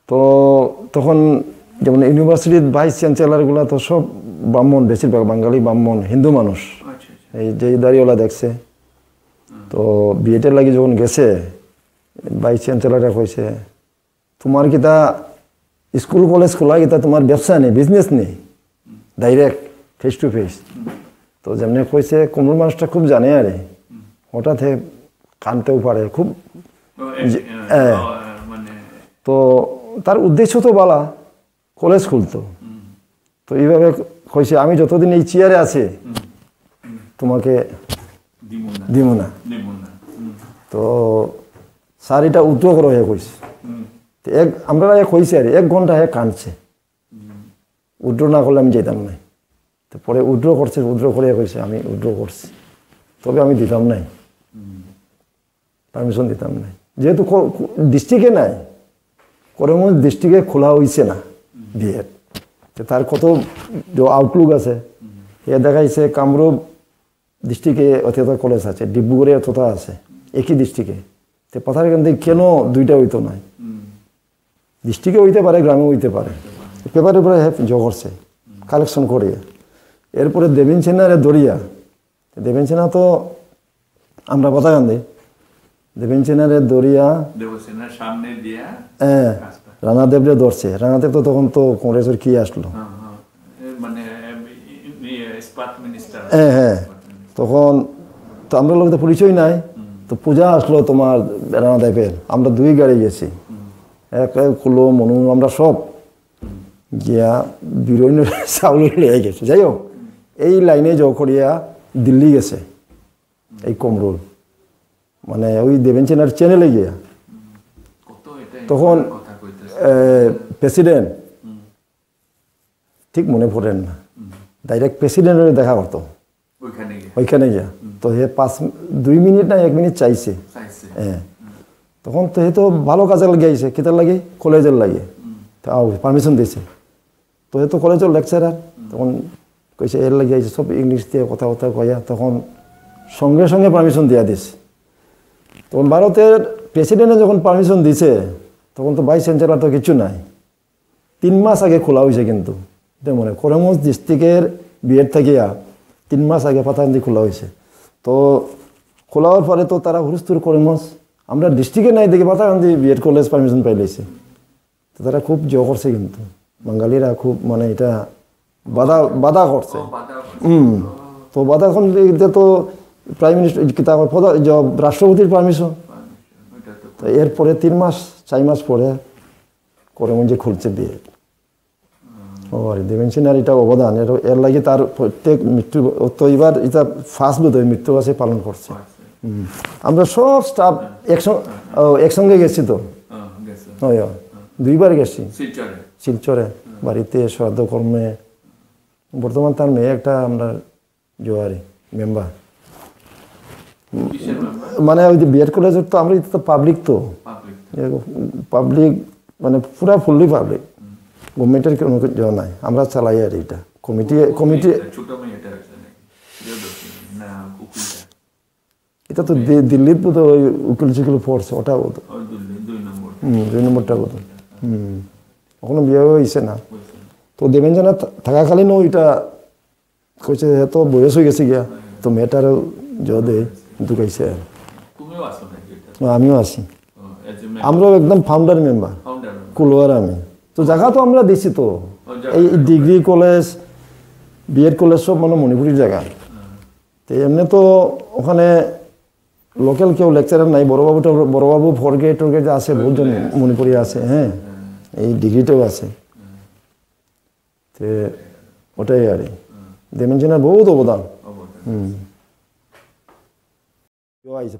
তো তখন যেমন ইউনিভার্সিটির ভাইস চ্যান্সেলারগুলো তো সব ব্রাহ্মণ, বেশিরভাগ বাঙালি ব্রাহ্মণ, হিন্দু মানুষ। এই যে দাঁড়িয়েওয়ালা দেখছে, তো বিএটের লাগি যখন গেছে ভাইস চ্যান্সেলাররা কইছে তোমার কিতা স্কুল কলেজ খোলা কিতা তোমার ব্যবসা নেই, বিজনেস নেই, ডাইরেক্ট ফেস টু ফেস। তো যেমনি কইছে কোমল মানুষটা খুব জানে আরে, হঠাৎ কানতেও পারে খুব। তো তার উদ্দেশ্য তো বলা কলেজ খুলতো। তো এইভাবে কইছে আমি যতদিন এই চেয়ারে আছে তোমাকে দিব না। তো স্যার এটা উদ্র করো হয়ে কইছে। আমরা কইছে আর 1 ঘন্টা কাঁদছে, উদ্র না করলে আমি যেতাম নাই। তো পরে উদ্র করছে, উদ্র করে কইছে আমি উদ্র করছি, তবে আমি দিতাম নাই, পারমিশন দিতাম নাই, যেহেতু ডিস্ট্রিক্টে নাই, করিমগঞ্জ ডিস্ট্রিক্টে খোলা হয়েছে না বিএড। তার কত আউটলুক আছে এ দেখাইছে কামরূপ ডিস্ট্রিক্টে অথবা কলেজ আছে, ডিব্রুগড়ে অথবা আছে, একই ডিস্ট্রিক্টে। তো পাথারকান্দি থেকে কেন দুইটা হইতো নাই? ডিস্ট্রিক্টে হইতে পারে, গ্রামে হইতে পারে। পেপারের উপরে জো করছে কালেকশন করে। এরপরে দেবেন সেনারে দরিয়া, দেবেন সেনা তো আমরা পাথারকান্দি, দেবেন সেনারে দরিয়া হ্যাঁ রানাদেবরে ধরছে। রানাদেব তো তখন তো কংগ্রেসের কি আসলো, হ্যাঁ হ্যাঁ, তখন তো আমরা লোক তো পরিচয় নাই। তো পূজা আসলো তোমার রানাদেবের, আমরা 2 গাড়ি গেছি, এক কুলো মনু আমরা সব গিয়া বিরোইন চাউল লিয়ে গেছে। যাই হোক এই লাইনে যাও করিয়া দিল্লি গেছে এই কমরুল, মানে ওই দেবেন সেনার চ্যানেলে গিয়া। তখন প্রেসিডেন্ট ঠিক মনে পড়েন না, ডাইরেক্ট প্রেসিডেন্টের দেখা করতো ওইখানে গিয়া। তো 2 মিনিট না 1 মিনিট চাইছে, হ্যাঁ। তখন তো তো ভালো কাজে লাগে আইছে, কিতার লাগে কলেজের লাগে, তো পারমিশন দিয়েছে। তো তো কলেজের লেকচারার, তখন কইছে এর লাগে আইছে, সব ইংলিশ দিয়ে কথা কয়া, তখন সঙ্গে সঙ্গে পারমিশন দিয়া দিছে। তখন ভারতের প্রেসিডেন্টে যখন পারমিশন দিছে তখন তো ভাইস চ্যান্সেলার তো কিছু নাই। 3 মাস আগে খোলা হয়েছে, কিন্তু মনে করিমগঞ্জ ডিস্ট্রিক্টের বিএড থাকিয়া 3 মাস আগে পাথারকান্দি খোলা হয়েছে। তো খোলা হওয়ার পরে তো তারা হুরস্তুর করিমগঞ্জ, আমরা ডিস্ট্রিক্টে নাই দেখে পাথারকান্দি বিএড কলেজ পারমিশন পাই লাইছে। তো তারা খুব জো করছে, কিন্তু বাঙালিরা খুব মানে এটা বাধা করছে। তো বাধা এখন তো প্রাইম মিনিস্টার রাষ্ট্রপতির পারমিশন। তো এরপরে 4 মাস পরে করিমগঞ্জে খুলছে বিএড। ও আর দেবেন সেনার এটা অবদান, এর লাগে তার প্রত্যেক মৃত্যু তো এবার এটা ফার্স্ট বোধহয় মৃত্যু আছে পালন করছে। আমরা সব স্টাফ একসঙ্গে গেছি, তো 2 বার গেছি শিলচরে বাড়িতে শ্রাদ্ধ কর্মে। বর্তমান তার মেয়ে একটা আমরা জোয়ারি মেম্বার, মানে ওই যে বিএড কলেজের তো আমরা তো পাবলিক, তো পাবলিক মানে পুরা ফুললি পাবলিক, গভর্নমেন্টের কোনো জন্য নাই, আমরা চালাই আর এটা কমিটি এটা তো দিল্লির বোধ ওই উকিল চুকিল পড়ছে, ওটা বোধ 2 নম্বরটা বোধ। এখনো বিয়ে হয়েছে না। তো দেবেন জানা থাকাকালীন ওইটা কইছে তো বয়স হয়ে গেছে গিয়া, তো মেয়েটারও দেয় ঢুকাইছে। আমিও আছি, আমরাও একদম ফাউন্ডার মেম্বার কুলোয়ার আমি। তো জায়গা তো আমরা দিছি, তো এই ডিগ্রি কলেজ বিএড কলেজ সব মানে মণিপুরের জায়গা। তো এমনি তো ওখানে লোকাল কেউ লেকচারার নাই, বড়বাবু ফরগেট টর্গেট আছে, বহুতজন মণিপুরি আছে, হ্যাঁ এই ডিগ্রিটাও আছে। তো ওটাই আর দেবেন সেনার বহুত অবদান।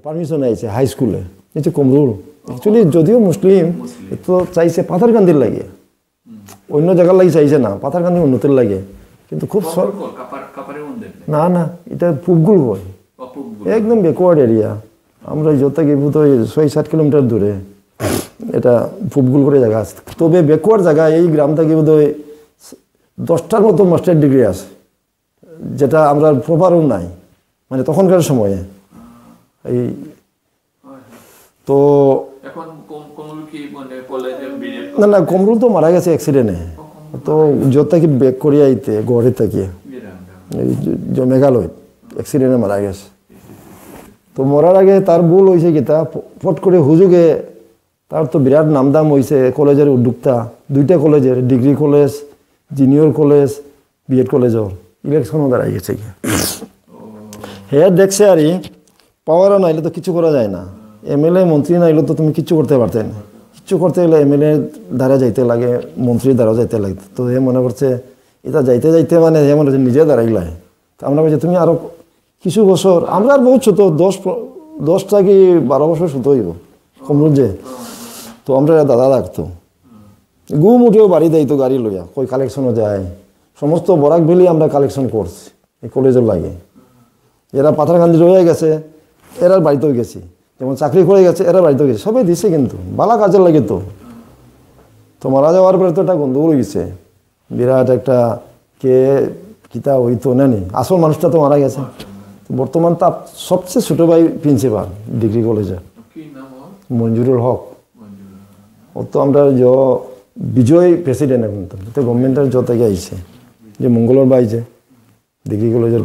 পারমিশন আইছে হাই স্কুলে, এই যে কমরুল অ্যাকচুয়ালি যদিও মুসলিম, তো চাইছে পাথারকান্দির লাগে, অন্য জায়গার লাগে চাইছে না, পাথারকান্দি উন্নতির লাগে। কিন্তু খুব না না এটা পুবগুল হয়, একদম ব্যাকওয়ার্ড এরিয়া। আমরা যত গিয়ে তো 6-7 কিলোমিটার দূরে এটা পুবগুল করে জায়গা আছে। তবে ব্যাকওয়ার্ড জায়গা, এই গ্রাম থেকে বোধ হয় 10টার মতো মাস্টার ডিগ্রি আছে, যেটা আমরা প্রপারও নাই মানে তখনকার সময়ে। এই তো না না কমরুল তো মারা গেছে অ্যাক্সিডেন্টে। তো যত থাকি ব্যাক করিয়া আইতে গড়ে থাকিয়ে মেঘালয় অ্যাক্সিডেন্টে মারা গেছে। তো মরার আগে তার ভুল হয়েছে কি তা ফট করে হুজুগে তার তো বিরাট নামদাম হয়েছে কলেজের উদ্যোক্তা, 2টা কলেজের, degree college, junior college, BEd কলেজের ইলেকশনও দাঁড়াই গেছে গিয়ে। হ্যাঁ দেখছে আর পাওয়ারও নাইলে তো কিছু করা যায় না। এমএলএ মন্ত্রী নাইলে তো তুমি কিচ্ছু করতে পারতে না। কিচ্ছু করতে গেলে এমএলএ দ্বারা যাইতে লাগে, মন্ত্রীর দ্বারাও যাইতে লাগে। তো এ মনে করছে এটা যাইতে যাইতে মানে এ মনে হচ্ছে নিজে দাঁড়াইলাই। তো আমরা বলছি তুমি আরো কিছু বছর, আমরা আর বহুত ছোট 10টা কি 12 বছর ছোট হইব কমরুল যে। তো আমরা দাদা রাখতো গুম উঠেও বাড়ি দেয় তো গাড়ি লইয়া কই কালেকশনও যায়। সমস্ত বরাক ভ্যালি আমরা কালেকশন করছি এই কলেজের লাগে। এরা পাথারকান্দি রয়ে গেছে, এরার বাড়িতেও গেছি। যেমন চাকরি করে গেছে এরা বাড়িতেও গেছে, সবাই দিছে কিন্তু বালা কাজের লাগে। তো মারা যাওয়ার পরে তো একটা গন্ডগোল গেছে বিরাট একটা, কে কিতা হইতো নানি আসল মানুষটা তো মারা গেছে। বর্তমান তার সবচেয়ে ছোট ভাই প্রিন্সিপাল ডিগ্রি কলেজে মঞ্জুরুল হক। ও তো আমরা বিজয় প্রেসিডেন্ট এখন তো গভর্নমেন্টের যত থেকে আইছে যে মঙ্গলের ভাই যে ডিগ্রি কলেজের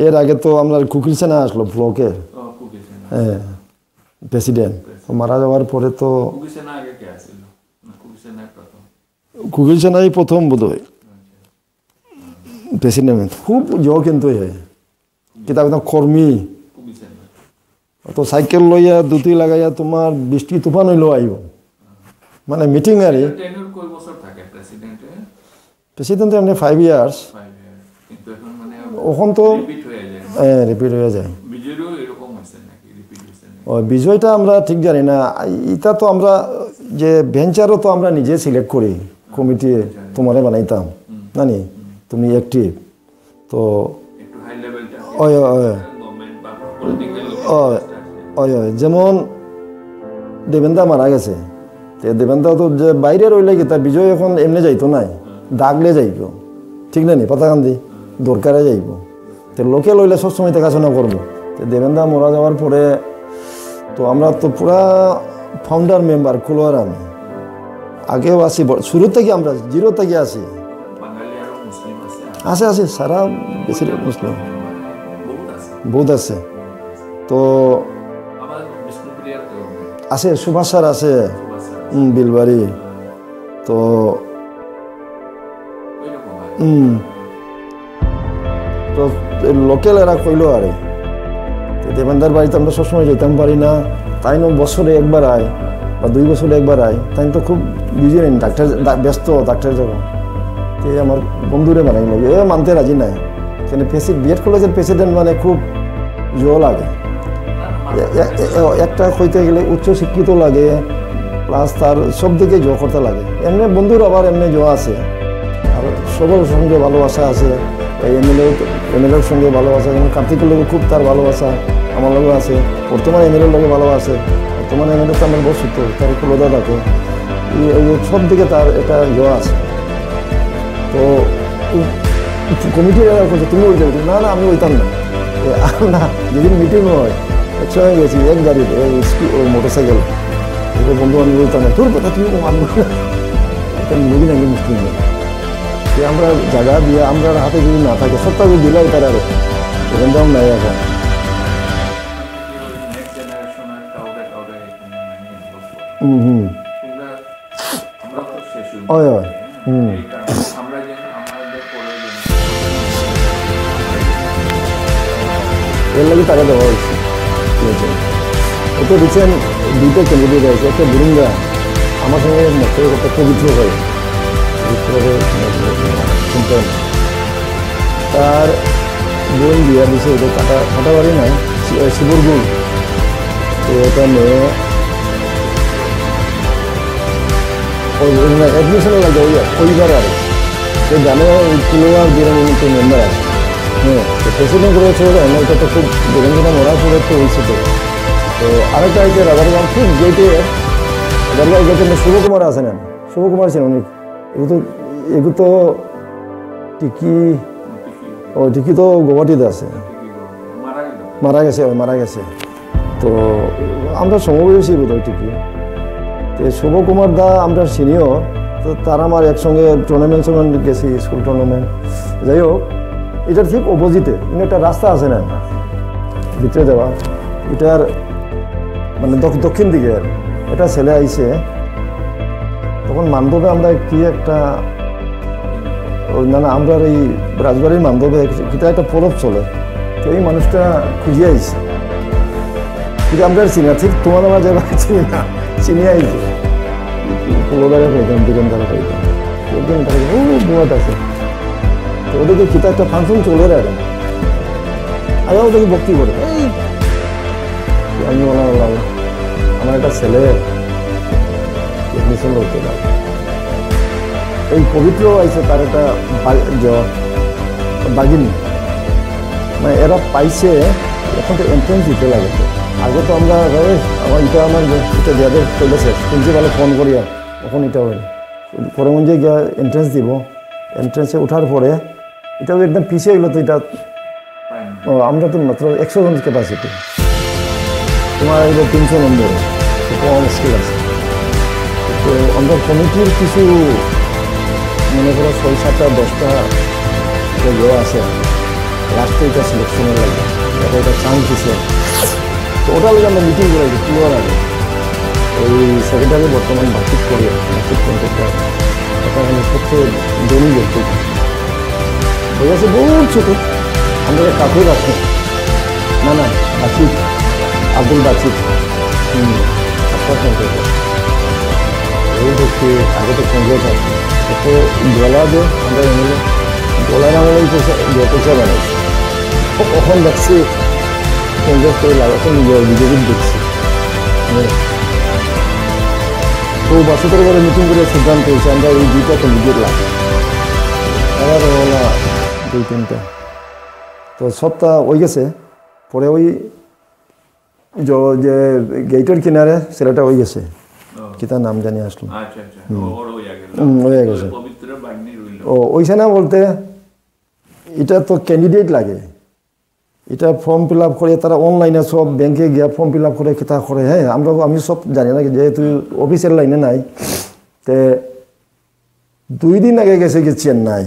এর আগে তো আমরা কুকির সেনা আসলো ব্লকের প্রেসিডেন্ট। মারা যাওয়ার পরে তো কুকির সেনাই প্রথম বোধ হয় প্রেসিডেন্ট। খুব কিন্তু কিতাব কর্মী। তো সাইকেল লইয়া দুটি লাগাইয়া তোমার বৃষ্টি তুফান হইলেও আইব মানে মিটিং আর প্রেসিডেন্ট এমনি 5 ইয়ার্স। ওখান তো রিপিট হয়ে যায়। বিজয়টা আমরা ঠিক জানি না। এটা তো আমরা যে ভেঞ্চারও তো আমরা নিজে সিলেক্ট করি কমিটি তোমারে বানাইতাম জানি তুমি অ্যাক্টিভ। তো যেমন দেবেন্দা মারা গেছে, দেবেন্দা তো যে বাইরে রইলে কি তা বিজয় এখন এমনি যাইতো নাই, দাগলে যাইব ঠিক না নি পাতাকান্দি দরকারে যাইব। তো লোকে লইলে সবসময় দেখাশোনা করবো। তো দেবেন্দা মারা যাওয়ার পরে তো আমরা তো পুরা ফাউন্ডার মেম্বার কুলোয়ার আমি আগেও আসি, শুরু থেকে আমরা 0 থেকে আসি। আছে সারা বেশি মুসলিম বহুত আছে। তো আছে সুভাষ স্যার আছে বিলবাড়ি। তো তো লোকেল এরা কইলো আরে দেবেন্দার বাড়িতে আমরা সবসময় যেতাম পারি না। তাই বছরে একবার আয় বা 2 বছরে একবার আয়। তাই তো খুব বিজি নেই, ডাক্তার ব্যস্ত ডাক্তার যখন। তো আমার বন্ধুরে বানাইল মানতে রাজি নাই। কেন বিএড কলেজের প্রেসিডেন্ট মানে খুব জো লাগে। একটা হইতে গেলে উচ্চ শিক্ষিত লাগে, প্লাস তার সব দিকে জো করতে লাগে। এমনি বন্ধুর আবার এমনি জো আছে, আর সবার সঙ্গে ভালোবাসা আছে। এমএলএর সঙ্গে ভালোবাসা, যেমন কার্তিকের লোক খুব তার ভালোবাসা আমার লোক আছে। বর্তমান এমএলএর লোকে ভালোবাসে। বর্তমান এমএলএ তো আমার বসিত তার কুলদা থাকে, সব দিকে তার একটা জো আছে। তো কমিটির এরা করছে তুমি ওই যাবে না, আমি ওইতাম না। না যেদিন মিটিং হয় একসঙ্গে গেছি এক গাড়িতে মোটরসাইকেল বন্ধু আমি বলতাম না তোর কথা তুমি মুভি নাকি মুসলিম নেই। আমরা জায়গা দিয়ে আমরা হাতে যদি না থাকে সপ্তাহ দিলাই তার আরো ওখান দাম নাই এখন। এর লাগে টাকা দেওয়া হয়েছে। এটা রিসেন্ট 2টা ক্যান্ডিডেট আছে, একটা বুরুঙ্গা আমার সঙ্গে একটা পবিত্র হয় তার বোন বিয়া দিছে। ওটা কাটা বাড়ি নাই শিবর বোন। তো এটা মেয়ে অ্যাডমিশনে লাগে পরিবার আর সে জানে কুলোয়ার বিরানিতে মেম্বার আছে। হ্যাঁ তো প্রেসিডেন্ট করেছে এটা তো খুব বিরঞ্জনা মরার পরে তো হয়েছে। তো আরেকটা হয়েছে রাজারগাঁও খুব গেটে রাজারগাঁও গেটে শুভকুমার আছে না, শুভ কুমার সেন অনেক এগুলো তো টিকি ও টিকি তো গুয়াহাটিতে আছে, মারা গেছে। তো আমরা সমবয়সী বোধ হয় টিকি। তো শুভ কুমার দা আমরা সিনিয়র, তো তারা আমার একসঙ্গে টুর্নামেন্ট গেছি, স্কুল টুর্নামেন্ট। যাই হোক, এটার ঠিক অপোজিটে কিন্তু একটা রাস্তা আছে না ভিতরে যাওয়া, এটার মানে দক্ষিণ দিকে এটা ছেলে আইছে। তখন মানদবে আমরা কি একটা না আমরা এই রাজবাড়ির মানদবে এটা একটা পরব চলে, তো এই মানুষটা খুঁজে আইছে, কিন্তু আমরা চিনি না, ঠিক তোমার আমার যাবার চিনি না, চিনি আইছে পুরোদারে পাইতাম, দোকানদারে পাইতাম, একদিন ও বোয়াত আছে। তো ওদেরকে কিতা একটা ফাংশন চলে রাখেন, আগে ওদেরকে ভক্তি করে। আমি বললাম আমার একটা ছেলে এডমিশন করতে পারে, এই পবিত্র আছে তার একটা বাগিনী, মানে এরা পাইছে, এখন তো এন্ট্রেন্স দিতে লাগে। আগে তো আমরা আমার এটা দেওয়া চলেছে, প্রিন্সিপালে ফোন করিয়া তখন এটা হয় করিমগঞ্জে গিয়ে এন্ট্রেন্স দিব, এন্ট্রেন্সে ওঠার পরে এটাও একদম পিছিয়ে গেলো। তো এটা আমরা তো মাত্র 100 জন ক্যাপাসিটি, তোমার এগুলো 300 নম্বর, কম স্কিল আছে। তো আমরা কমিটির কিছু মনে করো 6-7টা 10টা ইয়ে আছে, লাস্টে এটা সিলেকশনের লাগে, এটা চান্স দিছে। তো ওটা লাগে আমরা মিটিং করাইছি পুরোর আগে, ওই সেক্রেটারি বর্তমান বার্ষিক করি, বার্ষিক কন্ট্রাক্টর ওটা মানে সবচেয়ে দৈনিক ব্যক্তি হয়ে গেছে, বহু ছোটো। আমরা কাকুই রাখি না বাচিক, আব্দুল বাচিক এই হচ্ছে আগে তো কংগ্রেস আছে, তো গলা যে আমরা এমএলএ গলার আমলেই পয়সা বানাইছি, কখন দেখছি কংগ্রেস করে লাগাতে বিজেপির দেখছি। তো 72 করে মিটিং করে সিদ্ধান্ত হয়েছে আমরা এই 2টা ক্যান্ডিডেট লাগবে, এবার ওলা 2-3টা, তো সবটা ওই গেছে। পরে ওই যে গেটের কিনারে ছেলেটা হয়ে গেছে, কি তার নাম জানি আসলো, হয়ে গেছে। ও ওইখানে বলতে এটা তো ক্যান্ডিডেট লাগে, এটা ফর্ম ফিল আপ করে তারা অনলাইনে সব ব্যাংকে গিয়া ফর্ম ফিল আপ করে কিতা করে। হ্যাঁ আমি সব জানি না, যেহেতু অফিসের লাইনে নাই। তে 2 দিন আগে গেছে কি চেন্নাই,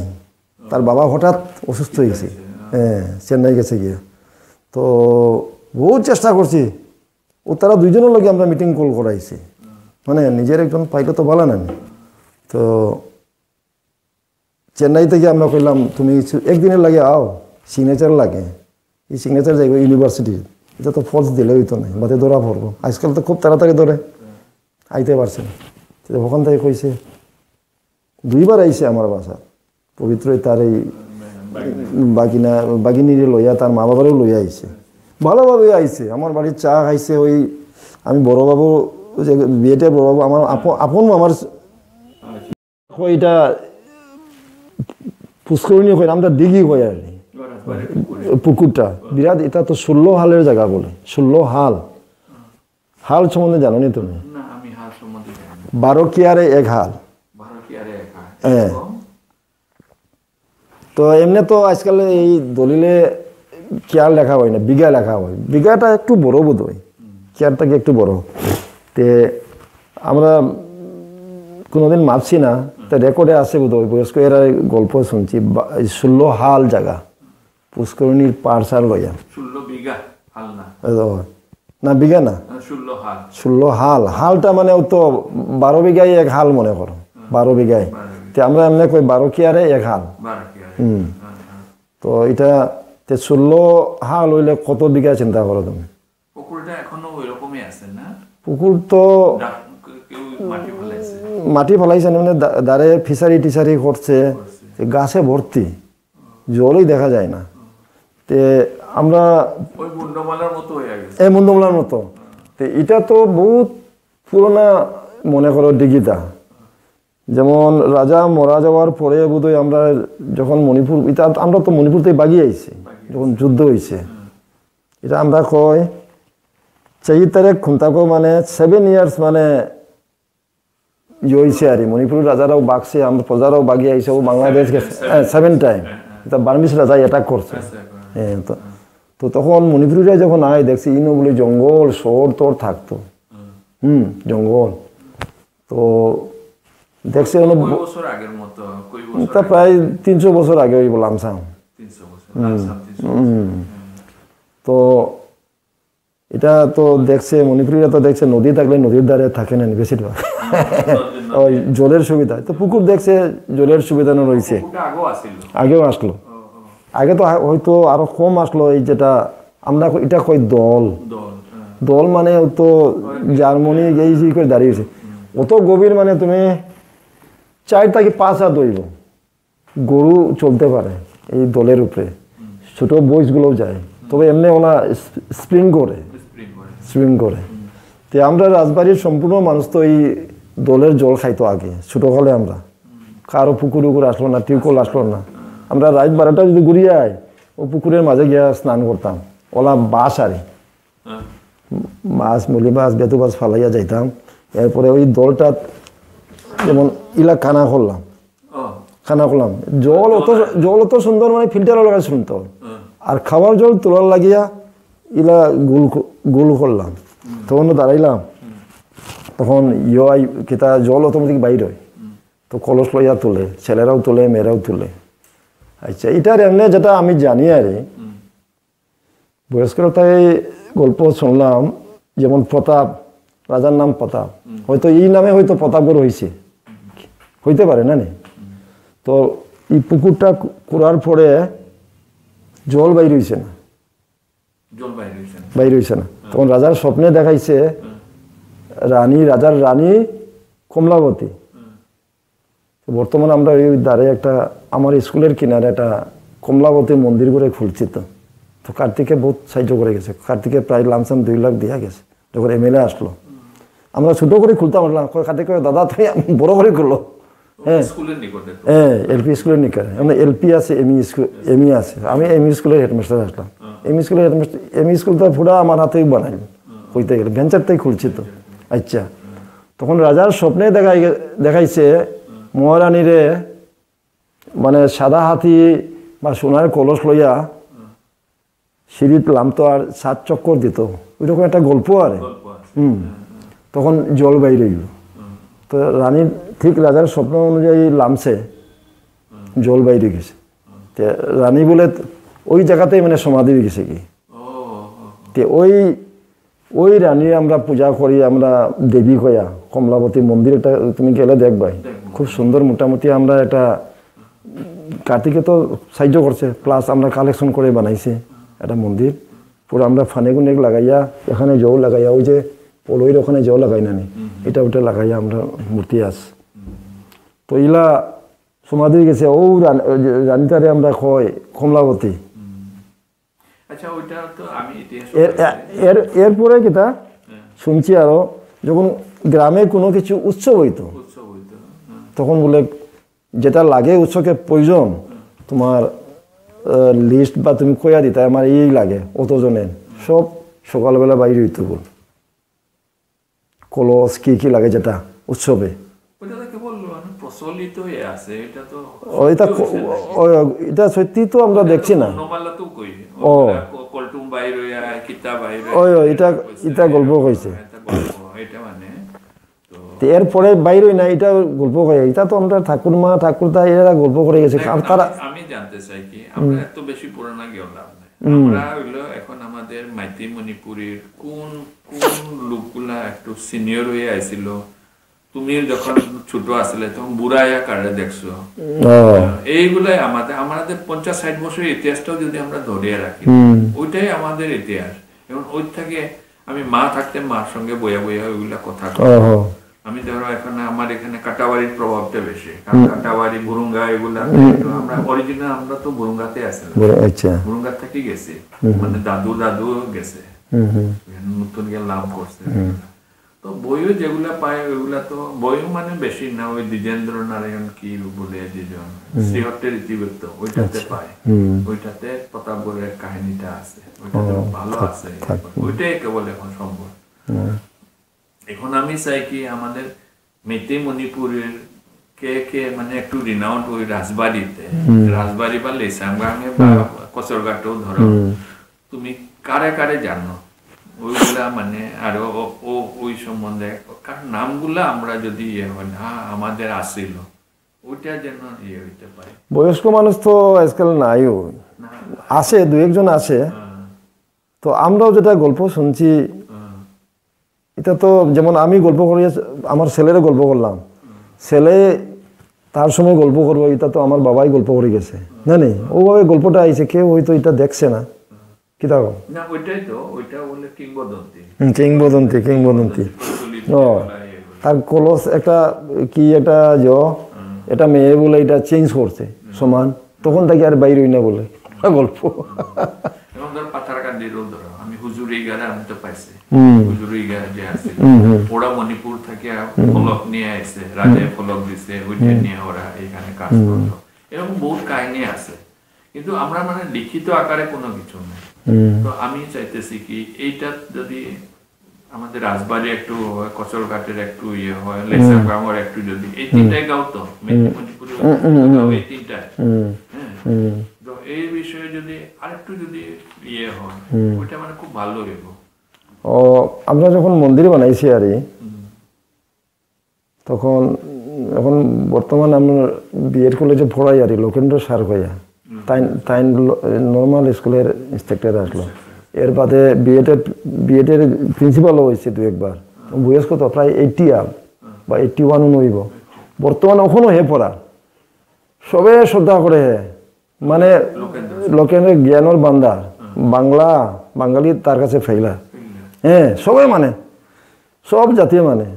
তার বাবা হঠাৎ অসুস্থ হয়ে গেছে, হ্যাঁ চেন্নাই গেছে গিয়ে। তো বহুত চেষ্টা করছি, ও তারা 2 জনের লগে আমরা মিটিং কল করাইছি, মানে নিজের একজন পাইলে তো ভালো না। তো চেন্নাই থেকে আমরা কইলাম তুমি একদিনের লাগে আও, সিগনেচার লাগে, এই সিগনেচার যাইব ইউনিভার্সিটির, এটা তো ফলস দিলে হইতো না, বাদে ধরা পড়বো। আজকাল তো খুব তাড়াতাড়ি ধরে, আইতে পারছে না। ওখান থেকে কইছে 2বার আইছে আমার বাসা, পবিত্র তার এই বাগিনীরে লইয়া তার মা বাবারেও লইয়া আইছে, ভালোভাবে আইছে। আমার বাড়ির চা খাইছে, ওই আমি বড়বাবু যে বিয়েতে বড়বাবু আমার আপন আমার এটা পুষ্করণী হয়, আমরা দিঘি হয় আর পুকুরটা বিরাট, এটা তো 16 হালের জায়গা বলে, 16 হাল। হাল সম্বন্ধে জানো নি তুমি? 12 কিয়ারে 1 হাল। হ্যাঁ, তো এমনি তো আজকাল এই দলিলে কেয়ার লেখা হয় না, বিঘা লেখা হয়। বিঘাটা একটু বড় বোধ হয়, কেয়ারটাকে একটু বড়। তে আমরা কোনোদিন মাপছি না, তা রেকর্ডে আছে বোধ হয়, বয়স্ক এরা গল্প শুনছি 16 হাল জায়গা পুষ্করণীর পারসার লইয়া। 16 বিঘা হাল না বিঘা না, 16 হাল। হালটা মানে তো 12 বিঘায় 1 হাল মনে করো, 12 বিঘায়। তে আমরা এমনি কই 12 কিয়ারে 1 হাল। তো এটা 16 হাল হইলে কত বিঘা চিন্তা করো তুমি? পুকুরটা এখনো ওইরকমই আছে না? পুকুর তো মাটি ফলাইছে, মানে দাঁড়ে ফিশারি টিশারি করছে, গাছে ভর্তি, জলই দেখা যায় না। তে আমরা এই মুন্ডমালার মতো, তো এটা তো বহুত পুরোনা মনে করো দিঘিটা। যেমন রাজা মারা যাওয়ার পরে বোধহয় আমরা যখন মণিপুর, এটা আমরা তো মণিপুর থেকে বাগিয়ে আইছি যখন যুদ্ধ হয়েছে, এটা আমরা কয় 4 তারিখ খুন্তাকো মানে 7 ইয়ার্স মানে ইয়ে হয়েছে আর মণিপুরের রাজারাও বাগছে আমরা প্রজারাও বাগিয়ে আইসে ও বাংলাদেশ গেছে 7 টাইম তা বার্মিস রাজা অ্যাটাক করছে হ্যাঁ তো তখন মণিপুরিরা যখন আয় দেখছি ইনো বলে জঙ্গল শহর তোর থাকতো জঙ্গল তো দেখছি তা প্রায় 300 বছর আগে ওই লামসাম তো এটা তো দেখছে মণিপুরিরা তো দেখছে নদী থাকলে নদীর ধারে থাকে না বেশিরভাগ ওই জলের সুবিধা তো পুকুর দেখছে জলের সুবিধা রয়েছে আগেও আসলো আগে তো হয়তো আরো কম আসলো এই যেটা আমরা এটা কই দল মানে তো জার্মানি এই করে দাঁড়িয়েছে অত গভীর মানে তুমি 4 থেকে 5 হাত দইব গরু চলতে পারে এই দলের উপরে ছোট বয়সগুলোও যায় তবে এমনি ওরা স্প্রিং করে তো আমরা রাজবাড়ির সম্পূর্ণ মানুষ তো এই দলের জল খাইতো আগে ছোটকালে আমরা কারো পুকুর আসলো না টিউবকল আসলো না আমরা রাত 12টা যদি ঘুরিয়ে আই ও পুকুরের মাঝে গিয়ে স্নান করতাম ওলা বাস আরে মাছ মুলি মাছ বেতু মাছ ফালাইয়া যাইতাম এরপরে ওই দলটা যেমন ইলা খানা করলাম জল অত সুন্দর মানে ফিল্টার লাগাই শুনতো আর খাওয়ার জল তোলার লাগিয়া ইলা গুল করলাম তখন দাঁড়াইলাম তখন কেতা জল অটোমেটিক বাইর হয় তো কলস লইয়া তোলে ছেলেরাও তোলে মেয়েরাও তোলে আচ্ছা এটার এমনি যেটা আমি জানি আর বয়স্করা তাই গল্প শুনলাম যেমন প্রতাপ রাজার নাম প্রতাপ হয়তো এই নামে হয়তো প্রতাপগড় হইতে পারে না তো এই পুকুরটা করার পরে জল বাইর হইছে না তখন রাজার স্বপ্নে দেখাইছে রাজার রানী কমলাবতী বর্তমানে আমরা ওই দ্বারে একটা আমার স্কুলের কিনারে একটা কমলাবতী মন্দির করে খুলছি তো কার্তিকে বহুত সাহায্য করে গেছে কার্তিকে প্রায় লামসাম 2 লাখ দিয়া গেছে যখন MLA আসলো আমরা ছোট করে খুলতাম কার্তিক দাদা তুমি বড় করে খুললো হ্যাঁ এলপি স্কুলের নিকারে এলপি আছে এমই আছে আমি এমই স্কুলের হেডমাস্টার আসলাম এমই স্কুল তো পুরা আমার হাতেই বানাইল হইতে গেলে ভেঞ্চারটাই খুলছি তো আচ্ছা তখন রাজার স্বপ্নে দেখাইছে মহারানীরে মানে সাদা হাতি বা সোনার কলস লইয়া সিঁড়িত নামতো আর 7 চক্কর দিত ওইরকম একটা গল্প আর তখন জল বাইরে তো রানীর ঠিক রাজার স্বপ্ন অনুযায়ী নামছে জল বাইরে গেছে রানী বলে ওই জায়গাতেই মানে সমাধি গেছে কি ওই রানী আমরা পূজা করি আমরা দেবী কয়া কমলাবতী মন্দির এটা তুমি গেলে দেখবাই খুব সুন্দর মোটামুটি আমরা এটা কার্তিকে তো সাহায্য করছে প্লাস আমরা কালেকশন করে বানাইছি একটা মন্দির পুরো আমরা ফানেগুনে লাগাইয়া এখানে জল লাগাইয়া ওই যে পলইর ওখানে জল লাগাই না এটা ওটা লাগাইয়া আমরা মূর্তি আছি তো ইলা সমাধি গেছে ও রানীটারে আমরা কয় কমলাবতী এরপরে কিতা শুনছি আরো যখন গ্রামে কোনো কিছু উৎসব হইতো তখন বলে যেটা লাগে উৎসবের প্রয়োজন তোমার লিস্ট বা তুমি কইয়া দিতে আমার এই লাগে অতজনের সব সকালবেলা বাইরে হইতো বল কলস কি লাগে যেটা উৎসবে এটা সত্যি তো আমরা দেখছি না এটা গল্প কইছে এরপরে বাইরে না এটা গল্প করে এটা তো আমরা ঠাকুরমা ঠাকুরদা এরা গল্প করে গেছে তারা আমি জানতে চাই কি আমরা এত বেশি পুরানা গেও লাভ নাই আমরা হইলো এখন আমাদের মাইতি মণিপুরের কোন লোকগুলা একটু সিনিয়র হয়ে আইছিল তুমি যখন ছোট আসলে তখন বুড়াইয়া কারে দেখছো এইগুলাই আমাদের 50-60 বছরের ইতিহাসটাও যদি আমরা ধরিয়ে রাখি ওইটাই আমাদের ইতিহাস এবং ওই থেকে আমি মা থাকতে মার সঙ্গে বইয়া ওইগুলা কথা আমি ধরো এখন আমার এখানে কাটাবাড়ির প্রভাবটা বেশি কাটাবাড়ি বুরুঙ্গা এগুলা আমরা অরিজিনাল আমরা তো বুরুঙ্গাতে আছি বুরুঙ্গা থেকে গেছি মানে দাদু গেছে নতুন গিয়ে লাভ করছে তো বইও যেগুলা পায় ওইগুলা তো বইও মানে বেশি না ওই দ্বিজেন্দ্র নারায়ণ কি বলে দুজন শ্রীহট্টের ইতিবৃত্ত ওইটাতে পায় ওইটাতে প্রতাপগড়ের কাহিনীটা আছে ওইটাতে ভালো আছে ওইটাই কেবল এখন সম্ভব এখন আমি চাই কি আমাদের মেইতেই মণিপুরের কে কে মানে একটু রিনাউন্ড ওই রাজবাড়িতে রাজবাড়ি বা লেসাংগামে বা কচরঘাটেও ধরো তুমি কারে কারে জানো ওইগুলা মানে আর ওই সম্বন্ধে কারণ নামগুলা আমরা যদি ইয়ে হয় না আমাদের আসিল ওইটা যেন ইয়ে হইতে পারে। বয়স্ক মানুষ তো আজকাল নাইও, আছে দু একজন আছে। তো আমরাও যেটা গল্প শুনছি এটা তো যেমন আমি গল্প করি, আমার ছেলেরও গল্প করলাম, ছেলে তার সময় গল্প করবো, এটা তো আমার বাবাই গল্প করে গেছে জানি, ওভাবে গল্পটা আইছে, কেউ হয়তো এটা দেখছে না। কি থাকো না ওইটাই তো ওইটা বলে কিংবদন্তি কিংবদন্তি কিংবদন্তি ও তার কলস একটা কি একটা এটা মেয়ে বলে এটা চেঞ্জ করছে সমান, তখন তাকে আর বাইরে না বলে গল্প। আমি হুজুরি গারে আমি তো পাইছি হুজুরি গারে যে আছে ওরা মণিপুর থেকে ফলক নিয়ে আসছে, রাজায় ফলক দিছে, ওইটা নিয়ে ওরা এখানে কাজ করতো, এরকম বহুত কাহিনী আছে, কিন্তু আমরা মানে লিখিত আকারে কোনো কিছু নেই। তো আমি চাইতেছি কি এইটা যদি আমাদের রাজবাড়ি একটু কচরঘাটের একটু ইয়ে হয়, লেসাংগামের একটু যদি এই তিনটাই গাও তো মণিপুরের এই তিনটায়, তো এই বিষয়ে যদি আরেকটু যদি ইয়ে হয় ওইটা মানে খুব ভালো হইব। ও আমরা যখন মন্দির বানাইছি আর তখন এখন বর্তমান আমরা বিএড কলেজে পড়াই আর লোকেন্দ্র স্যার হইয়া তাই নর্মাল স্কুলের ইন্সট্রাক্টর আসলো, এর বাদে বিএডের প্রিন্সিপালও হয়েছে দু একবার, বয়স কত প্রায় 80 আপ বা 81 নইব, বর্তমানে ওখানেও হে পড়া, সবে শ্রদ্ধা করে হে, মানে লোকেন্দ্রের জ্ঞানের বান্দার, বাঙালি তার কাছে ফেলা, হ্যাঁ সবাই মানে সব জাতীয় মানে।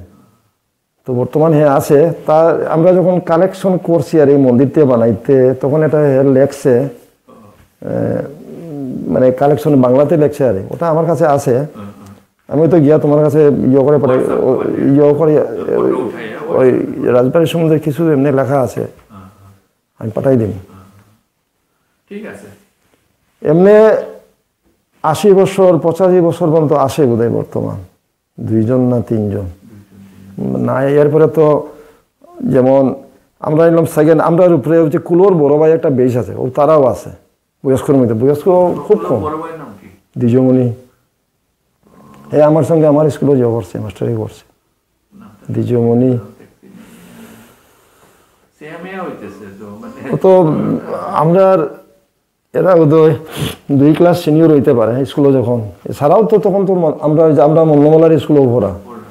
তো বর্তমান হে আছে, তা আমরা যখন কালেকশন করছি আর এই মন্দিরতে বানাইতে, তখন এটা লেখছে মানে কালেকশন বাংলাতে লেখছে আর ওটা আমার কাছে আছে, আমি তো গিয়া তোমার কাছে ওই রাজবাড়ির সম্বন্ধে কিছু এমনি লেখা আছে, আমি পাঠাই দিন। ঠিক আছে, এমনি 80 বছর 85 বছর পর্যন্ত আসে বোধহয় বর্তমান, 2 জন না 3 জন না, এরপরে তো যেমন আমরা এলাম সেকেন্ড, আমরা উপরে হচ্ছে কুলোর বড় ভাই একটা বেশ আছে, ও তারাও আছে বয়স্কর মধ্যে, বয়স্ক খুব কম, দ্বিজমণি, হ্যাঁ আমার সঙ্গে আমার স্কুলে যাওয়া করছে, মাস্টারি করছে দ্বিজমণি। তো আমরা এরা বোধহয় 2 ক্লাস সিনিয়র হইতে পারে স্কুলে যখন, এছাড়াও তো তখন তো আমরা মন্নমালার স্কুলেও পড়া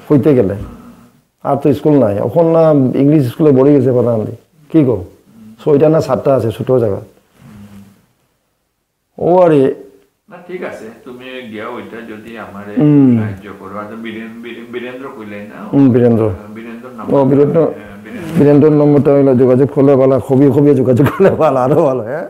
হইতে গেলে, আর তো স্কুল নাই এখন, না ইংলিশ স্কুলে বড়ে গেছে পাঠান কি গো, 6টা না 7টা আছে ছোট জায়গা ও আরে। না ঠিক আছে, তুমি গিয়া ওইটা যদি আমারে সাহায্য করো, আর বীরেন্দ্র কইলে না, বীরেন্দ্র নম্বরটা হইলো যোগাযোগ করলে ভালো, খুবই যোগাযোগ করলে ভালো, আরো ভালো। হ্যাঁ